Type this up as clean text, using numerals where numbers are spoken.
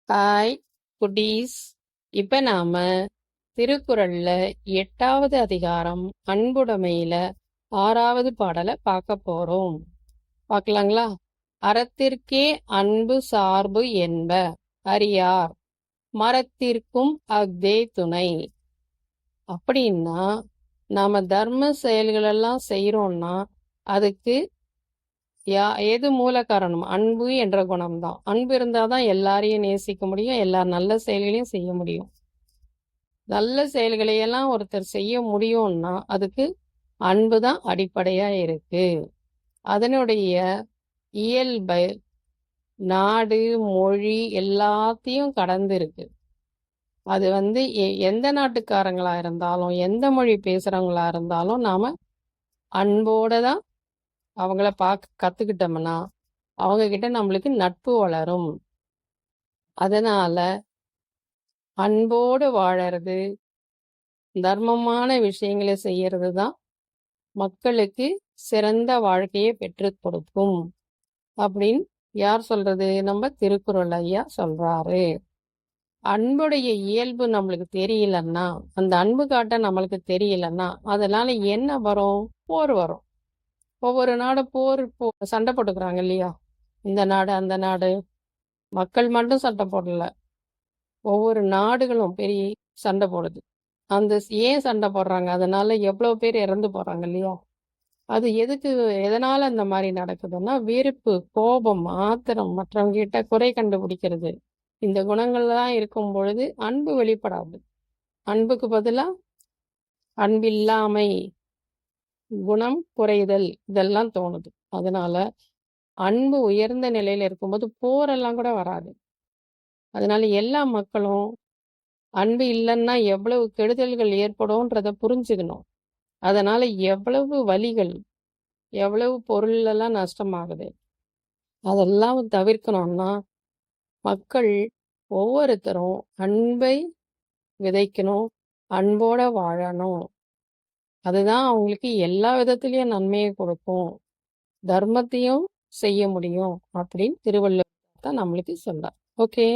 Hi குட்டீஸ். இப்ப நாம திருக்குறள்ல 8வது அதிகாரம் அன்புடைமையில 6வது பாடலை பார்க்க போறோம். பார்க்கலாங்களா? அறத்திற்கே அன்பு சார்பு என்ப அறியார், மரத்திற்கும் அஃதே துணை. அப்படின்னா நாம தர்ம செயல்களெல்லாம் செய்யறோம்னா அதுக்கு எது மூல காரணம்? அன்பு என்ற குணம்தான். அன்பு இருந்தாதான் எல்லாரையும் நேசிக்க முடியும், எல்லா நல்ல செயல்களையும் செய்ய முடியும். நல்ல செயல்களையெல்லாம் ஒருத்தர் செய்ய முடியும்னா அதுக்கு அன்பு தான் அடிப்படையா இருக்கு. அதனுடைய இயல்பு நாடு மொழி எல்லாத்தையும் கடந்து இருக்கு. அது எந்த நாட்டுக்காரங்களா இருந்தாலும் எந்த மொழி பேசுறவங்களா இருந்தாலும் நாம அன்போட தான் அவங்கள பார்க்க கத்துக்கிட்டோம்னா அவங்க கிட்ட நம்மளுக்கு நட்பு வளரும். அதனால அன்போடு வாழறது, தர்மமான விஷயங்களை செய்யறது தான் மக்களுக்கு சிறந்த வாழ்க்கையை பெற்று கொடுக்கும் அப்படின்னு யார் சொல்றது? நம்ம திருக்குறள் ஐயா சொல்றாரு. அன்புடைய இயல்பு நம்மளுக்கு தெரியலன்னா, அந்த அன்பு காட்ட நம்மளுக்கு தெரியலன்னா அதனால என்ன வரும்? போர் வரும். ஒவ்வொரு நாடும் சண்டை போட்டுக்கிறாங்க இல்லையா? இந்த நாடு அந்த நாடு, மக்கள் மட்டும் சண்டை போடல, ஒவ்வொரு நாடுகளும் பெரிய சண்டை போடுது. ஏன் சண்டை போடுறாங்க? அதனால எவ்வளவு பேர் இறந்து போறாங்க இல்லையா? அது எதனால அந்த மாதிரி நடக்குதுன்னா, வெறுப்பு, கோபம், ஆத்திரம், மற்றவங்க கிட்ட குறை கண்டுபிடிக்கிறது, இந்த குணங்கள்லாம் இருக்கும் பொழுது அன்பு வெளிப்படாது. அன்புக்கு பதிலா அன்பில்லாமை, குணம் குறைதல், இதெல்லாம் தோணுது. அதனால அன்பு உயர்ந்த நிலையில இருக்கும்போது போரெல்லாம் கூட வராது. அதனால எல்லா மக்களும் அன்பு இல்லைன்னா எவ்வளவு கெடுதல்கள் ஏற்படும்ன்றத புரிஞ்சுக்கணும். அதனால எவ்வளவு வலிகள், எவ்வளவு பொருள் எல்லாம் நஷ்டமாகுது. அதெல்லாம் தவிர்க்கணும்னா மக்கள் ஒவ்வொருத்தரும் அன்பை விதைக்கணும், அன்போட வாழணும். அதுதான் அவங்களுக்கு எல்லா விதத்திலையும் நன்மையை கொடுக்கும், தர்மத்தையும் செய்ய முடியும் அப்படின்னு திருவள்ளுவர் தான் நம்மளுக்கு சொல்றார். ஓகே.